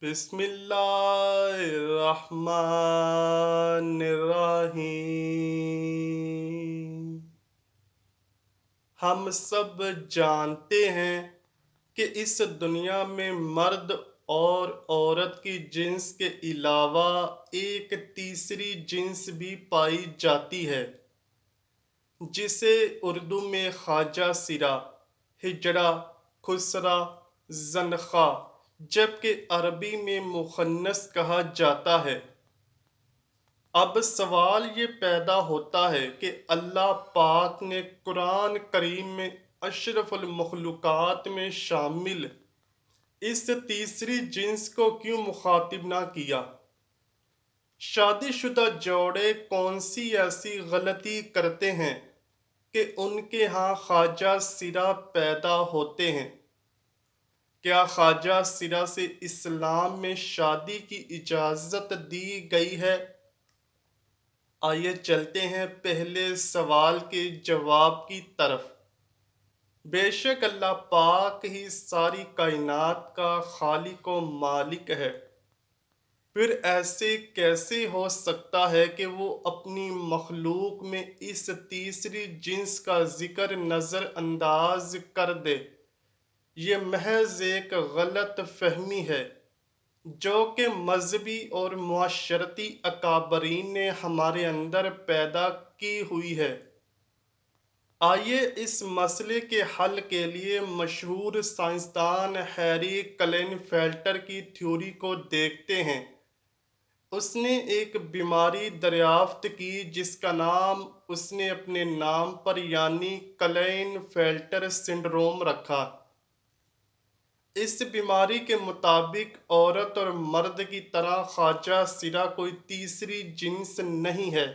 بسم اللہ الرحمن الرحیم۔ ہم سب جانتے ہیں کہ اس دنیا میں مرد اور عورت کی جنس کے علاوہ ایک تیسری جنس بھی پائی جاتی ہے، جسے اردو میں خواجہ سرا، ہجڑا، خسرا، زنخا، جبکہ عربی میں مخنث کہا جاتا ہے۔ اب سوال یہ پیدا ہوتا ہے کہ اللہ پاک نے قرآن کریم میں اشرف المخلوقات میں شامل اس تیسری جنس کو کیوں مخاطب نہ کیا؟ شادی شدہ جوڑے کون سی ایسی غلطی کرتے ہیں کہ ان کے ہاں خواجہ سرا پیدا ہوتے ہیں؟ کیا خواجہ سرا سے اسلام میں شادی کی اجازت دی گئی ہے؟ آئیے چلتے ہیں پہلے سوال کے جواب کی طرف۔ بے شک اللہ پاک ہی ساری کائنات کا خالق و مالک ہے، پھر ایسے کیسے ہو سکتا ہے کہ وہ اپنی مخلوق میں اس تیسری جنس کا ذکر نظر انداز کر دے؟ یہ محض ایک غلط فہمی ہے جو کہ مذہبی اور معاشرتی اکابرین نے ہمارے اندر پیدا کی ہوئی ہے۔ آئیے اس مسئلے کے حل کے لیے مشہور سائنسدان ہیری کلین فیلٹر کی تھیوری کو دیکھتے ہیں۔ اس نے ایک بیماری دریافت کی جس کا نام اس نے اپنے نام پر یعنی کلین فیلٹر سنڈروم رکھا۔ اس بیماری کے مطابق عورت اور مرد کی طرح خواجہ سرا کوئی تیسری جنس نہیں ہے،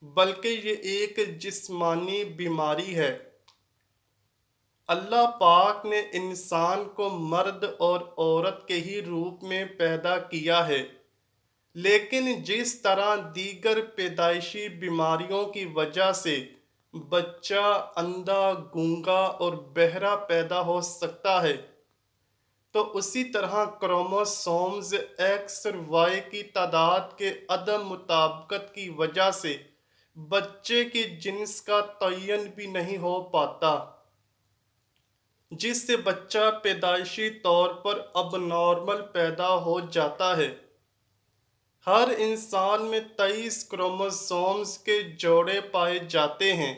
بلکہ یہ ایک جسمانی بیماری ہے۔ اللہ پاک نے انسان کو مرد اور عورت کے ہی روپ میں پیدا کیا ہے، لیکن جس طرح دیگر پیدائشی بیماریوں کی وجہ سے بچہ اندھا، گونگا اور بہرا پیدا ہو سکتا ہے، تو اسی طرح کروموسومز ایکس اور وائی کی تعداد کے عدم مطابقت کی وجہ سے بچے کی جنس کا تعین بھی نہیں ہو پاتا، جس سے بچہ پیدائشی طور پر اب نارمل پیدا ہو جاتا ہے۔ ہر انسان میں 23 کروموسومز کے جوڑے پائے جاتے ہیں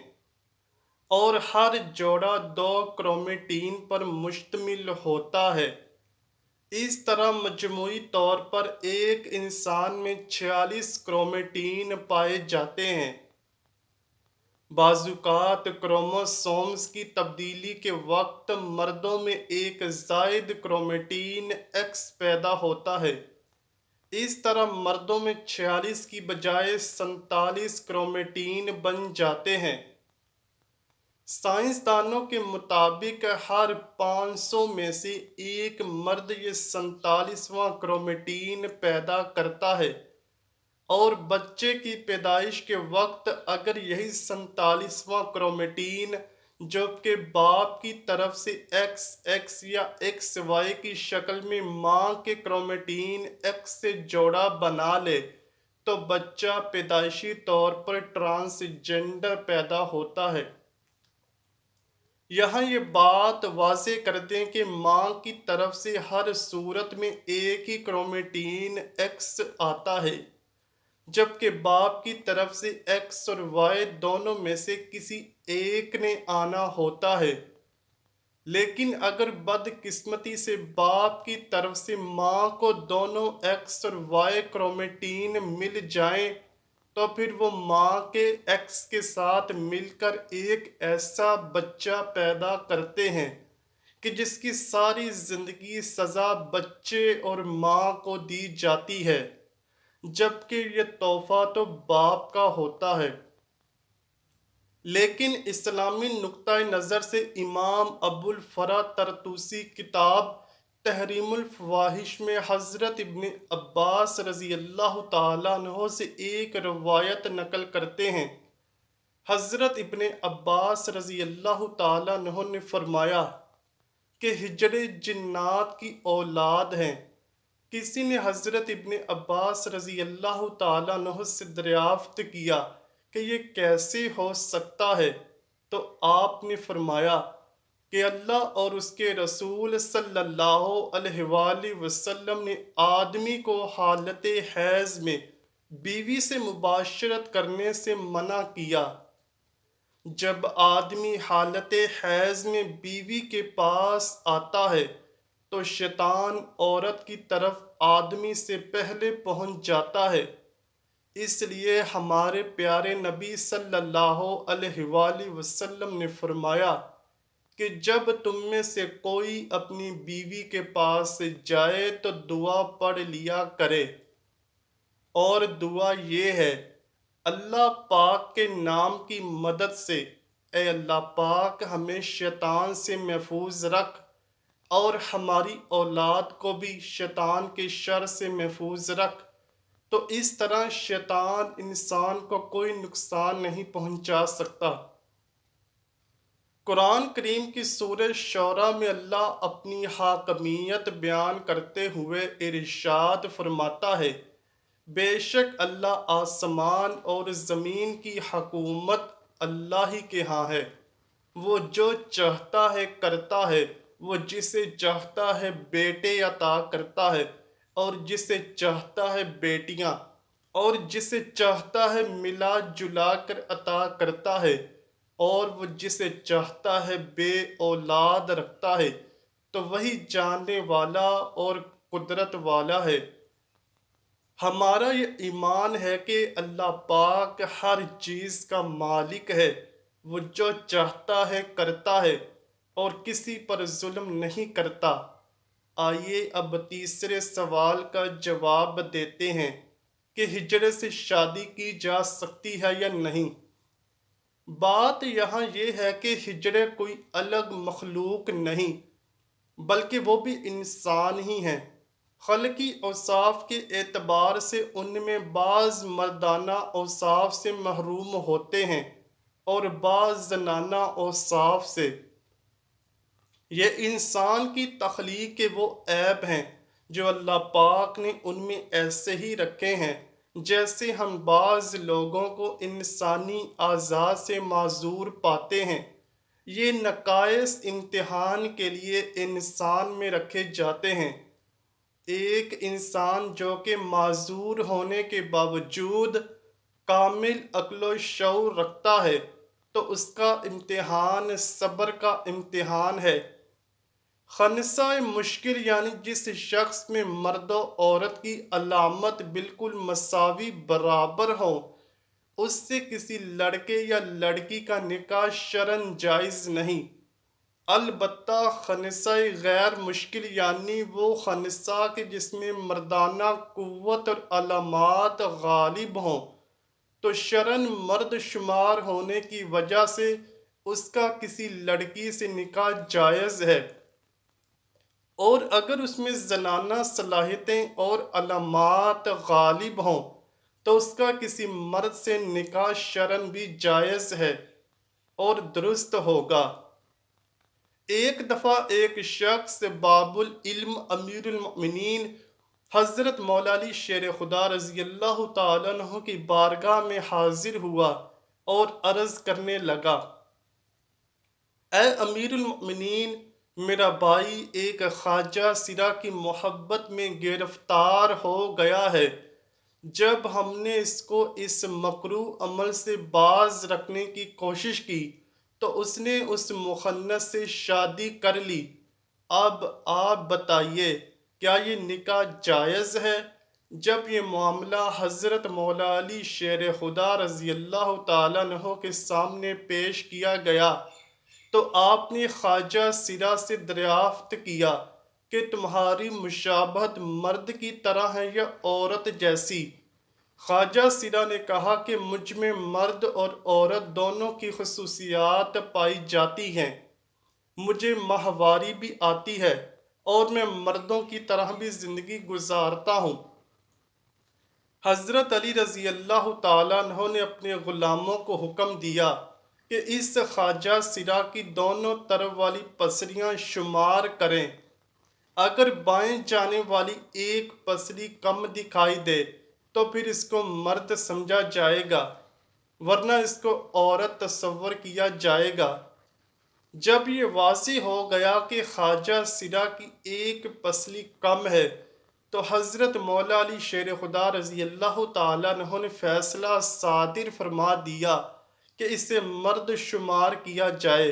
اور ہر جوڑا 2 کرومیٹین پر مشتمل ہوتا ہے۔ اس طرح مجموعی طور پر ایک انسان میں 46 کرومیٹین پائے جاتے ہیں۔ بعض اوقات کروموسومز کی تبدیلی کے وقت مردوں میں ایک زائد کرومیٹین ایکس پیدا ہوتا ہے۔ اس طرح مردوں میں 46 کی بجائے 47 کرومیٹین بن جاتے ہیں۔ سائنسدانوں کے مطابق ہر 500 میں سے ایک مرد یہ 47واں کرومیٹین پیدا کرتا ہے، اور بچے کی پیدائش کے وقت اگر یہی 47واں کرومیٹین جو کہ باپ کی طرف سے ایکس ایکس یا ایکس وائی کی شکل میں ماں کے کرومیٹین ایکس سے جوڑا بنا لے تو بچہ پیدائشی طور پر ٹرانسجنڈر پیدا ہوتا ہے۔ یہاں یہ بات واضح کر دیں کہ ماں کی طرف سے ہر صورت میں ایک ہی کرومیٹین ایکس آتا ہے، جبکہ باپ کی طرف سے ایکس اور وائی دونوں میں سے کسی ایک نے آنا ہوتا ہے۔ لیکن اگر بدقسمتی سے باپ کی طرف سے ماں کو دونوں ایکس اور وائی کرومیٹین مل جائیں تو پھر وہ ماں کے ایکس کے ساتھ مل کر ایک ایسا بچہ پیدا کرتے ہیں کہ جس کی ساری زندگی سزا بچے اور ماں کو دی جاتی ہے، جبکہ یہ تحفہ تو باپ کا ہوتا ہے۔ لیکن اسلامی نقطہ نظر سے امام ابو الفرا طرطوسی کتاب تحریم الفواحش میں حضرت ابن عباس رضی اللہ تعالیٰ عنہ سے ایک روایت نقل کرتے ہیں۔ حضرت ابن عباس رضی اللہ تعالیٰ عنہ نے فرمایا کہ ہجڑے جنات کی اولاد ہیں، کسی نے حضرت ابن عباس رضی اللہ تعالیٰ عنہ سے دریافت کیا کہ یہ کیسے ہو سکتا ہے، تو آپ نے فرمایا کہ اللہ اور اس کے رسول صلی اللہ علیہ وآلہ وسلم نے آدمی کو حالت حیض میں بیوی سے مباشرت کرنے سے منع کیا۔ جب آدمی حالت حیض میں بیوی کے پاس آتا ہے تو شیطان عورت کی طرف آدمی سے پہلے پہنچ جاتا ہے۔ اس لیے ہمارے پیارے نبی صلی اللہ علیہ وآلہ وسلم نے فرمایا کہ جب تم میں سے کوئی اپنی بیوی کے پاس جائے تو دعا پڑھ لیا کرے، اور دعا یہ ہے: اللہ پاک کے نام کی مدد سے اے اللہ پاک ہمیں شیطان سے محفوظ رکھ، اور ہماری اولاد کو بھی شیطان کے شر سے محفوظ رکھ۔ تو اس طرح شیطان انسان کو کوئی نقصان نہیں پہنچا سکتا۔ قرآن کریم کی سورہ شعراء میں اللہ اپنی حاکمیت بیان کرتے ہوئے ارشاد فرماتا ہے: بے شک اللہ آسمان اور زمین کی حکومت اللہ ہی کے ہاں ہے، وہ جو چاہتا ہے کرتا ہے، وہ جسے چاہتا ہے بیٹے عطا کرتا ہے اور جسے چاہتا ہے بیٹیاں، اور جسے چاہتا ہے ملا جلا کر عطا کرتا ہے، اور وہ جسے چاہتا ہے بے اولاد رکھتا ہے، تو وہی جاننے والا اور قدرت والا ہے۔ ہمارا یہ ایمان ہے کہ اللہ پاک ہر چیز کا مالک ہے، وہ جو چاہتا ہے کرتا ہے اور کسی پر ظلم نہیں کرتا۔ آئیے اب تیسرے سوال کا جواب دیتے ہیں کہ ہجڑے سے شادی کی جا سکتی ہے یا نہیں۔ بات یہاں یہ ہے کہ ہجڑے کوئی الگ مخلوق نہیں، بلکہ وہ بھی انسان ہی ہیں۔ خلقی اوصاف کے اعتبار سے ان میں بعض مردانہ اوصاف سے محروم ہوتے ہیں اور بعض زنانہ اوصاف سے۔ یہ انسان کی تخلیق کے وہ عیب ہیں جو اللہ پاک نے ان میں ایسے ہی رکھے ہیں، جیسے ہم بعض لوگوں کو انسانی اعضاء سے معذور پاتے ہیں۔ یہ نقائص امتحان کے لیے انسان میں رکھے جاتے ہیں۔ ایک انسان جو کہ معذور ہونے کے باوجود کامل عقل و شعور رکھتا ہے تو اس کا امتحان صبر کا امتحان ہے۔ خنثی مشکل یعنی جس شخص میں مرد و عورت کی علامت بالکل مساوی برابر ہوں، اس سے کسی لڑکے یا لڑکی کا نکاح شرعاً جائز نہیں۔ البتہ خنثی غیر مشکل یعنی وہ خنثی کہ جس میں مردانہ قوت اور علامات غالب ہوں، تو شرعاً مرد شمار ہونے کی وجہ سے اس کا کسی لڑکی سے نکاح جائز ہے، اور اگر اس میں زنانہ صلاحیتیں اور علامات غالب ہوں تو اس کا کسی مرد سے نکاح شرعاً بھی جائز ہے اور درست ہوگا۔ ایک دفعہ ایک شخص باب العلم امیر المؤمنین حضرت مولا علی شیر خدا رضی اللہ تعالیٰ عنہ کی بارگاہ میں حاضر ہوا اور عرض کرنے لگا: اے امیر المؤمنین، میرا بھائی ایک خواجہ سرا کی محبت میں گرفتار ہو گیا ہے۔ جب ہم نے اس کو اس مکروہ عمل سے باز رکھنے کی کوشش کی تو اس نے اس مخنث سے شادی کر لی۔ اب آپ بتائیے کیا یہ نکاح جائز ہے؟ جب یہ معاملہ حضرت مولا علی شیر خدا رضی اللہ تعالیٰ عنہ کے سامنے پیش کیا گیا تو آپ نے خواجہ سرا سے دریافت کیا کہ تمہاری مشابہت مرد کی طرح ہے یا عورت جیسی؟ خواجہ سرا نے کہا کہ مجھ میں مرد اور عورت دونوں کی خصوصیات پائی جاتی ہیں، مجھے ماہواری بھی آتی ہے اور میں مردوں کی طرح بھی زندگی گزارتا ہوں۔ حضرت علی رضی اللہ تعالیٰ عنہ نے اپنے غلاموں کو حکم دیا کہ اس خواجہ سرا کی دونوں طرف والی پسلیاں شمار کریں۔ اگر بائیں جانے والی ایک پسلی کم دکھائی دے تو پھر اس کو مرد سمجھا جائے گا، ورنہ اس کو عورت تصور کیا جائے گا۔ جب یہ واضح ہو گیا کہ خواجہ سرا کی ایک پسلی کم ہے تو حضرت مولا علی شیر خدا رضی اللہ تعالیٰ عنہ نے فیصلہ صادر فرما دیا کہ اسے مرد شمار کیا جائے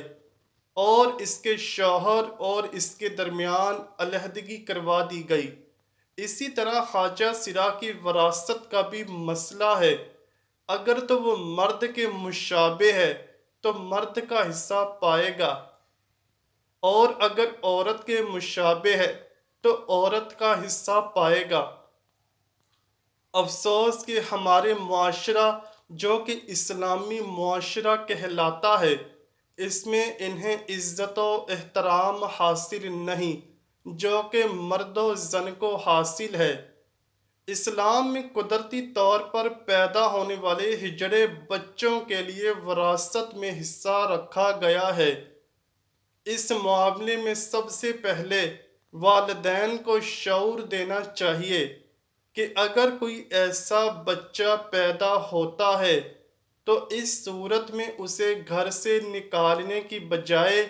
اور اس کے شوہر اور اس کے درمیان علیحدگی کروا دی گئی۔ اسی طرح خواجہ سرا کی وراثت کا بھی مسئلہ ہے، اگر تو وہ مرد کے مشابہ ہے تو مرد کا حصہ پائے گا، اور اگر عورت کے مشابہ ہے تو عورت کا حصہ پائے گا۔ افسوس کہ ہمارے معاشرہ جو کہ اسلامی معاشرہ کہلاتا ہے، اس میں انہیں عزت و احترام حاصل نہیں جو کہ مرد و زن کو حاصل ہے۔ اسلام میں قدرتی طور پر پیدا ہونے والے ہجڑے بچوں کے لیے وراثت میں حصہ رکھا گیا ہے۔ اس معاملے میں سب سے پہلے والدین کو شعور دینا چاہیے کہ اگر کوئی ایسا بچہ پیدا ہوتا ہے تو اس صورت میں اسے گھر سے نکالنے کی بجائے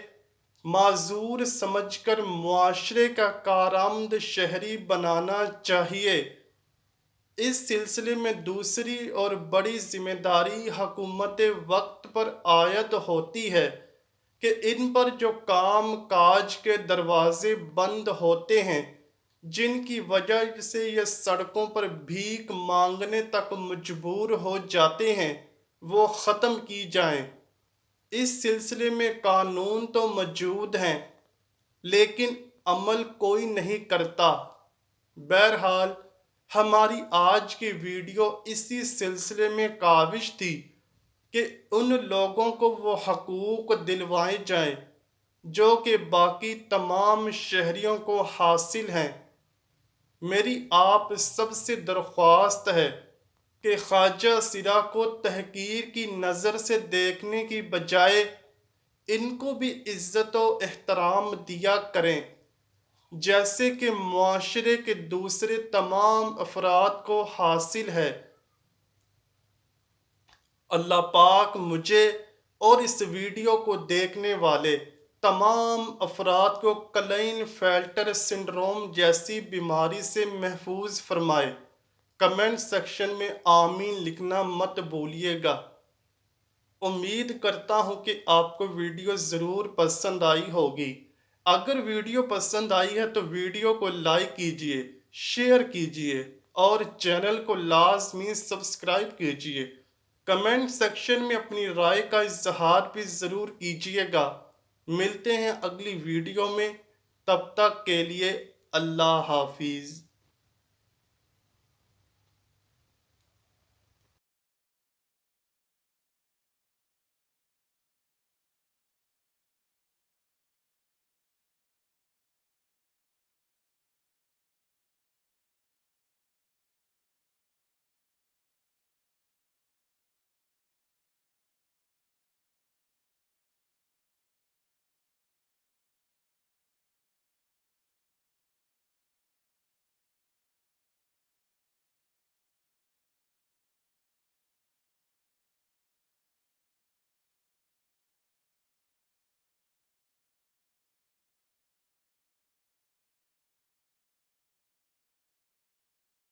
معذور سمجھ کر معاشرے کا کارآمد شہری بنانا چاہیے۔ اس سلسلے میں دوسری اور بڑی ذمہ داری حکومت وقت پر عائد ہوتی ہے کہ ان پر جو کام کاج کے دروازے بند ہوتے ہیں، جن کی وجہ سے یہ سڑکوں پر بھیک مانگنے تک مجبور ہو جاتے ہیں، وہ ختم کی جائیں۔ اس سلسلے میں قانون تو موجود ہیں لیکن عمل کوئی نہیں کرتا۔ بہرحال ہماری آج کی ویڈیو اسی سلسلے میں کاوش تھی کہ ان لوگوں کو وہ حقوق دلوائے جائیں جو کہ باقی تمام شہریوں کو حاصل ہیں۔ میری آپ سب سے درخواست ہے کہ خواجہ سرا کو تحقیر کی نظر سے دیکھنے کی بجائے ان کو بھی عزت و احترام دیا کریں، جیسے کہ معاشرے کے دوسرے تمام افراد کو حاصل ہے۔ اللہ پاک مجھے اور اس ویڈیو کو دیکھنے والے تمام افراد کو کلین فیلٹر سنڈروم جیسی بیماری سے محفوظ فرمائے۔ کمنٹ سیکشن میں آمین لکھنا مت بھولیے گا۔ امید کرتا ہوں کہ آپ کو ویڈیو ضرور پسند آئی ہوگی۔ اگر ویڈیو پسند آئی ہے تو ویڈیو کو لائک کیجئے، شیئر کیجئے اور چینل کو لازمی سبسکرائب کیجئے۔ کمنٹ سیکشن میں اپنی رائے کا اظہار بھی ضرور کیجئے گا۔ ملتے ہیں اگلی ویڈیو میں، تب تک کے لیے اللہ حافظ۔